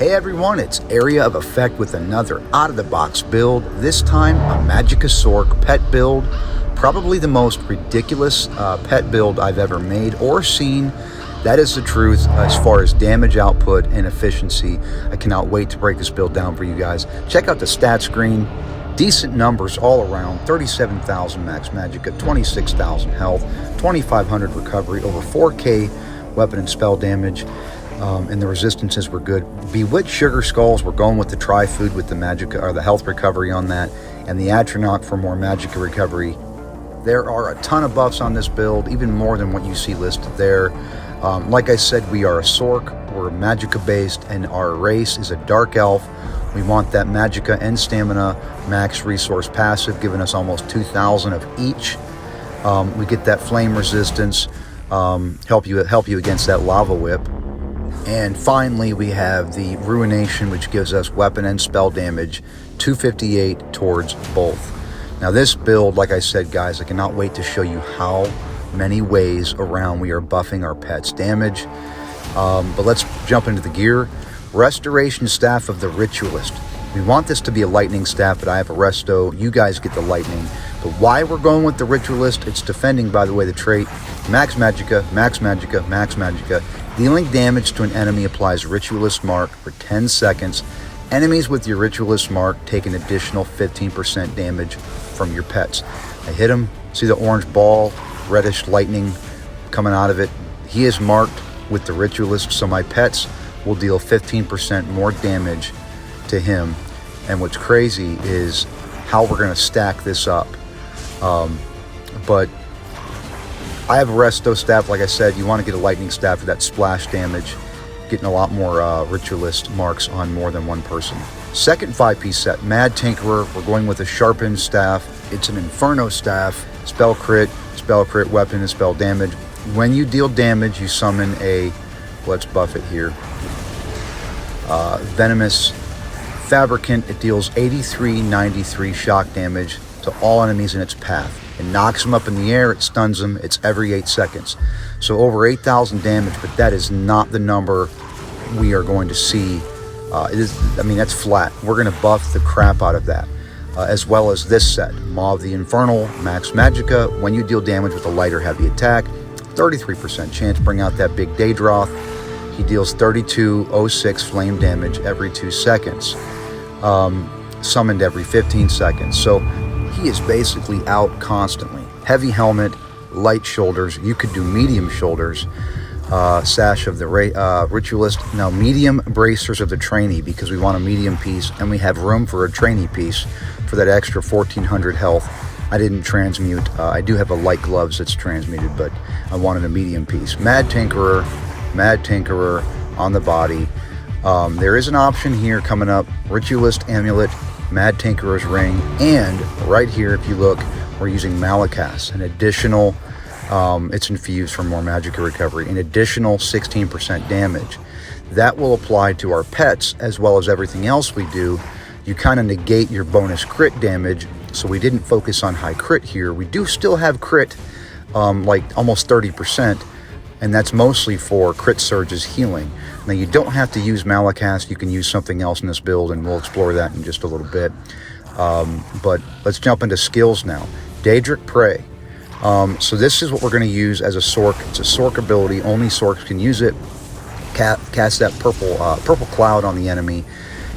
Hey everyone, it's Area of Effect with another out-of-the-box build. This time, a MagSorc pet build. Probably the most ridiculous pet build I've ever made or seen. That is the truth as far as damage output and efficiency. I cannot wait to break this build down for you guys. Check out the stat screen. Decent numbers all around. 37,000 max magicka, 26,000 health, 2,500 recovery, over 4K weapon and spell damage. And the resistances were good. Bewitched Sugar Skulls, we're going with the tri-food with the magicka or the health recovery on that, and the Atronach for more magicka recovery. There are a ton of buffs on this build, even more than what you see listed there. Like I said, we are a Sorc, we're magicka based, and our race is a dark elf. We want that magicka and stamina max resource passive, giving us almost 2,000 of each. We get that flame resistance, help you against that lava whip. And finally, we have the Ruination, which gives us weapon and spell damage, 258 towards both. Now this build, like I said, guys, I cannot wait to show you how many ways around we are buffing our pet's damage. But let's jump into the gear. Restoration Staff of the Ritualist. We want this to be a lightning staff, but I have a resto. You guys get the lightning. But why we're going with the Ritualist, it's defending, by the way, the trait. Max magicka, max magicka, max magicka. Dealing damage to an enemy applies Ritualist Mark for 10 seconds. Enemies with your Ritualist Mark take an additional 15% damage from your pets. I hit him. See the orange ball, reddish lightning coming out of it? He is marked with the Ritualist, so my pets will deal 15% more damage to him. And what's crazy is how we're going to stack this up. But I have a resto staff. Like I said, you want to get a lightning staff for that splash damage, getting a lot more Ritualist marks on more than one person. Second 5-piece set, Mad Tinkerer. We're going with a sharpened staff. It's an Inferno staff, spell crit, weapon, and spell damage. When you deal damage, you summon a, let's buff it here, Venomous Fabricant. It deals 83-93 shock damage to all enemies in its path. It knocks them up in the air, it stuns them, it's every 8 seconds. So over 8,000 damage, but that is not the number we are going to see. That's flat. We're going to buff the crap out of that. As well as this set, Maw the Infernal, max magicka. When you deal damage with a light or heavy attack, 33% chance, bring out that big Daedroth. He deals 3206 flame damage every 2 seconds. Summoned every 15 seconds. So he is basically out constantly. Heavy helmet, light shoulders. You could do medium shoulders. Sash of the Ritualist. Now medium bracers of the trainee, because we want a medium piece and we have room for a trainee piece for that extra 1,400 health. I didn't transmute. I do have a light gloves that's transmuted, but I wanted a medium piece. Mad Tinkerer on the body. There is an option here coming up. Ritualist Amulet, Mad Tinkerer's Ring, and right here, if you look, we're using Malakas, an additional, it's infused for more magicka recovery, an additional 16% damage. That will apply to our pets as well as everything else we do. You kind of negate your bonus crit damage, so we didn't focus on high crit here. We do still have crit, like almost 30%, and that's mostly for crit surges healing. Now you don't have to use Malakas, you can use something else in this build, and we'll explore that in just a little bit. But let's jump into skills now. Daedric Prey. So this is what we're going to use as a Sorc. It's a Sorc ability, only Sorcs can use it. Cast that purple cloud on the enemy.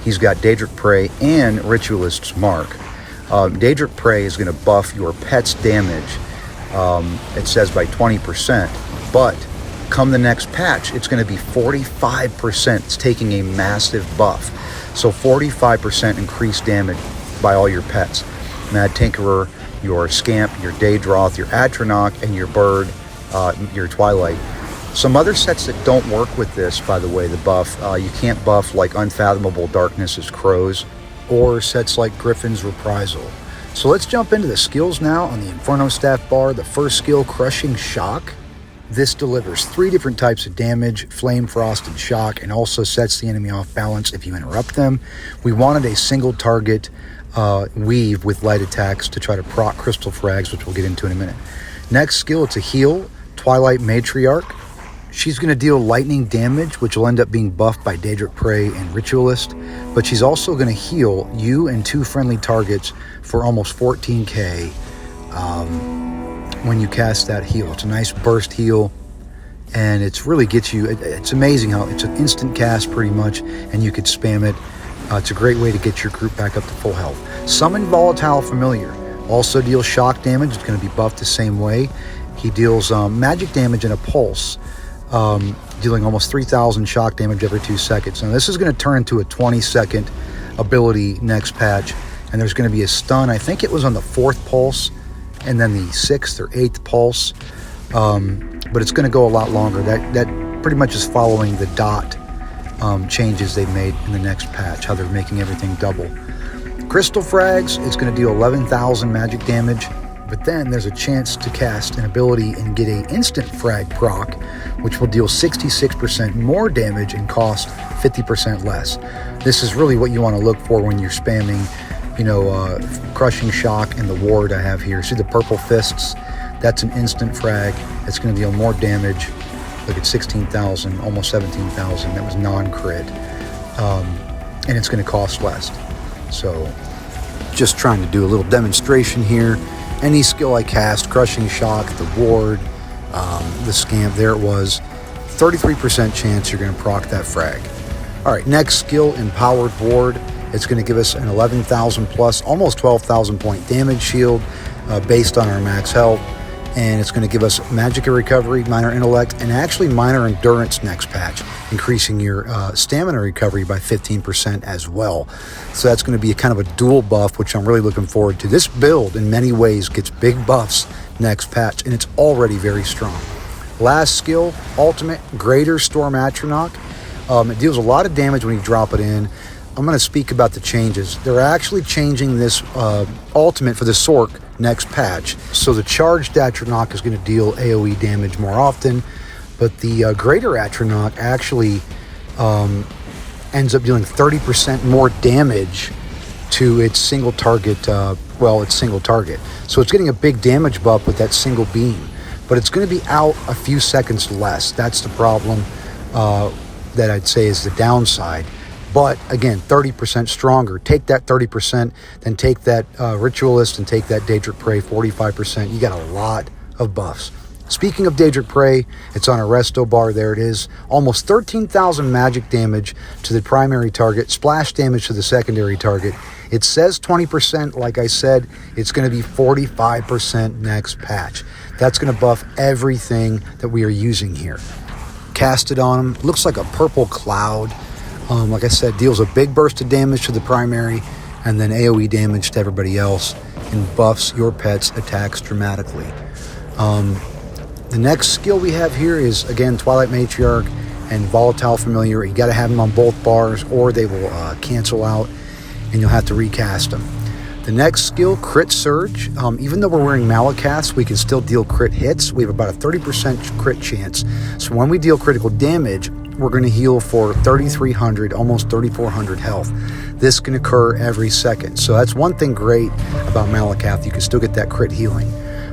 He's got Daedric Prey and Ritualist's Mark. Daedric Prey is going to buff your pet's damage, it says by 20%, but come the next patch, it's going to be 45%. It's taking a massive buff. So 45% increased damage by all your pets. Mad Tinkerer, your Scamp, your Daedroth, your Atronach, and your Bird, your Twilight. Some other sets that don't work with this, by the way, the buff, you can't buff like Unfathomable Darkness as Crows, or sets like Griffin's Reprisal. So let's jump into the skills now on the Inferno Staff bar. The first skill, Crushing Shock. This delivers 3 different types of damage, Flame, Frost, and Shock, and also sets the enemy off balance if you interrupt them. We wanted a single target weave with light attacks to try to proc Crystal Frags, which we'll get into in a minute. Next skill, it's a heal, Twilight Matriarch. She's going to deal lightning damage, which will end up being buffed by Daedric Prey and Ritualist, but she's also going to heal you and 2 friendly targets for almost 14k when you cast that heal. It's a nice burst heal, and it's really gets you, it's amazing how it's an instant cast pretty much, and you could spam it. It's a great way to get your group back up to full health. Summon Volatile Familiar also deals shock damage. It's going to be buffed the same way. He deals magic damage and a pulse, dealing almost 3,000 shock damage every 2 seconds. Now this is going to turn into a 20-second ability next patch, and there's going to be a stun. I think it was on the 4th pulse, and then the 6th or 8th pulse, but it's going to go a lot longer. That pretty much is following the dot changes they made in the next patch, how they're making everything double. Crystal Frags is going to deal 11,000 magic damage, but then there's a chance to cast an ability and get an instant frag proc, which will deal 66% more damage and cost 50% less. This is really what you want to look for when you're spamming, Crushing Shock and the ward I have here. See the purple fists? That's an instant frag. It's going to deal more damage. Look at 16,000, almost 17,000. That was non-crit. And it's going to cost less. So just trying to do a little demonstration here. Any skill I cast, Crushing Shock, the ward, the scamp, there it was. 33% chance you're going to proc that frag. All right, next skill, Empowered Ward. It's going to give us an 11,000 plus, almost 12,000 point damage shield based on our max health. And it's going to give us Magicka Recovery, Minor Intellect, and actually Minor Endurance next patch, increasing your stamina recovery by 15% as well. So that's going to be a kind of a dual buff, which I'm really looking forward to. This build, in many ways, gets big buffs next patch, and it's already very strong. Last skill, Ultimate, Greater Storm Atronach. It deals a lot of damage when you drop it in. I'm going to speak about the changes. They're actually changing this ultimate for the Sorc next patch. So the charged Atronach is going to deal AoE damage more often, but the greater Atronach actually ends up dealing 30% more damage to its single target, its single target. So it's getting a big damage buff with that single beam, but it's going to be out a few seconds less. That's the problem that I'd say is the downside. But again, 30% stronger. Take that 30%, then take that Ritualist and take that Daedric Prey, 45%. You got a lot of buffs. Speaking of Daedric Prey, it's on a resto bar. There it is. Almost 13,000 magic damage to the primary target, splash damage to the secondary target. It says 20%. Like I said, it's going to be 45% next patch. That's going to buff everything that we are using here. Cast it on him. Looks like a purple cloud. Like I said, deals a big burst of damage to the primary and then AoE damage to everybody else and buffs your pet's attacks dramatically. The next skill we have here is, again, Twilight Matriarch and Volatile Familiar. You got to have them on both bars or they will cancel out and you'll have to recast them. The next skill, Crit Surge. Even though we're wearing Malakaths, we can still deal crit hits. We have about a 30% crit chance. So when we deal critical damage, we're going to heal for 3,300, almost 3,400 health. This can occur every second. So that's one thing great about Malakath. You can still get that crit healing.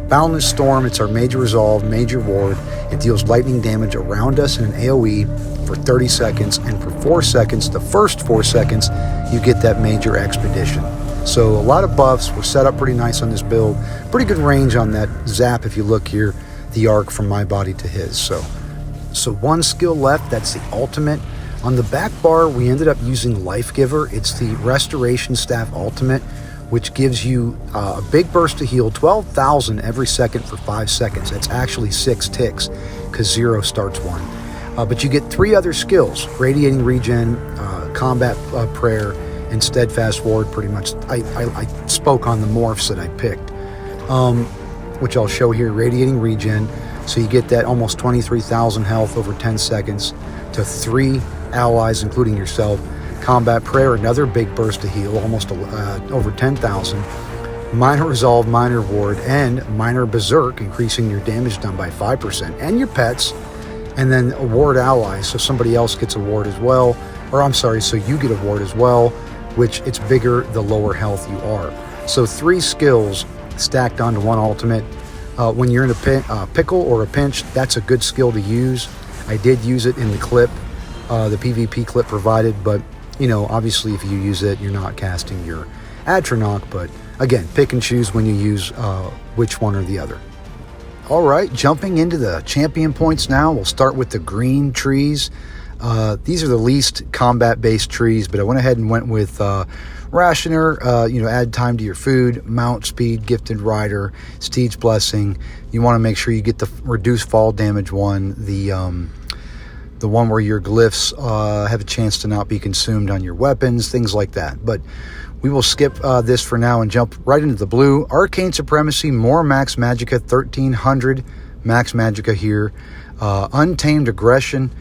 Boundless Storm, it's our major resolve, major ward. It deals lightning damage around us in an AoE for 30 seconds. And for 4 seconds, the first 4 seconds, you get that major expedition. So a lot of buffs. We're set up pretty nice on this build. Pretty good range on that zap if you look here, the arc from my body to his. So one skill left, that's the ultimate. On the back bar, we ended up using Life Giver. It's the Restoration Staff Ultimate, which gives you a big burst to heal, 12,000 every second for 5 seconds. That's actually 6 ticks, because 0 starts 1. But you get 3 other skills, Radiating Regen, Combat Prayer, and Steadfast Ward, pretty much. I spoke on the morphs that I picked, which I'll show here, Radiating Regen. So you get that almost 23,000 health over 10 seconds to 3 allies, including yourself. Combat Prayer, another big burst to heal, almost over 10,000. Minor Resolve, Minor Ward, and Minor Berserk, increasing your damage done by 5%, and your pets. And then a ward ally, so somebody else gets a ward as well. Or I'm sorry, so you get a ward as well, which it's bigger the lower health you are. So 3 skills stacked onto one ultimate. When you're in a pickle or a pinch, that's a good skill to use. I did use it in the clip, the PvP clip provided, but you know, obviously if you use it, you're not casting your Atronach, but again, pick and choose when you use which one or the other. All right, jumping into the champion points now. We'll start with the green trees. These are the least combat-based trees, but I went ahead and went with Rationer, you know, add time to your food, mount speed, gifted rider, Steed's blessing. You want to make sure you get the reduced fall damage one, the one where your glyphs have a chance to not be consumed on your weapons, things like that. But we will skip this for now and jump right into the blue. Arcane Supremacy, more Max Magicka, 1300 Max Magicka here. Untamed Aggression,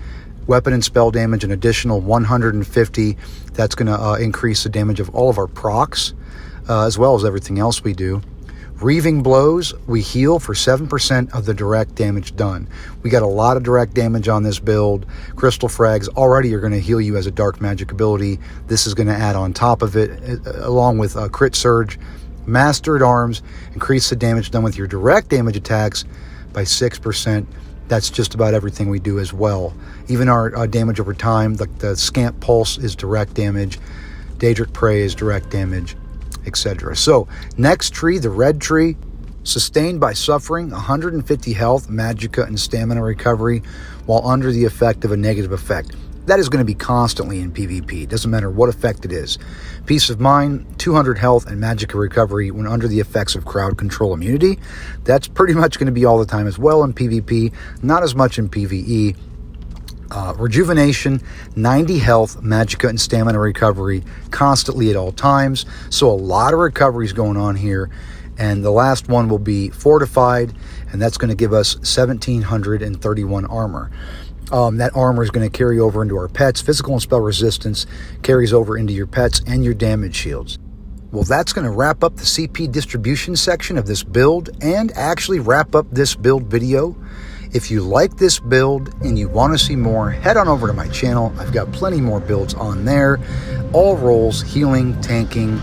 weapon and spell damage, an additional 150. That's going to increase the damage of all of our procs, as well as everything else we do. Reaving Blows, we heal for 7% of the direct damage done. We got a lot of direct damage on this build. Crystal Frags already are going to heal you as a dark magic ability. This is going to add on top of it, along with Crit Surge. Mastered Arms, increase the damage done with your direct damage attacks by 6%. That's just about everything we do as well. Even our damage over time, the Scamp Pulse is direct damage. Daedric Prey is direct damage, etc. So, next tree, the red tree, sustained by suffering, 150 health, magicka, and stamina recovery while under the effect of a negative effect. That is going to be constantly in PvP. It doesn't matter what effect it is. Peace of Mind, 200 health, and magicka recovery when under the effects of crowd control immunity. That's pretty much going to be all the time as well in PvP, not as much in PvE. Rejuvenation, 90 health, magicka, and stamina recovery constantly at all times. So a lot of recoveries going on here. And the last one will be Fortified, and that's going to give us 1731 armor. That armor is going to carry over into our pets. Physical and spell resistance carries over into your pets and your damage shields. Well, that's going to wrap up the CP distribution section of this build and actually wrap up this build video. If you like this build and you want to see more, head on over to my channel. I've got plenty more builds on there. All roles, healing, tanking,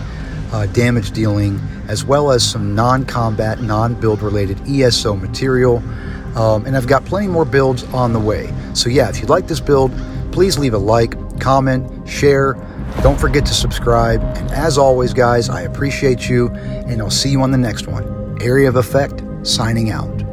damage dealing, as well as some non-combat, non-build related ESO material. And I've got plenty more builds on the way. So yeah, if you like this build, please leave a like, comment, share. Don't forget to subscribe. And as always, guys, I appreciate you, and I'll see you on the next one. Area of Effect, signing out.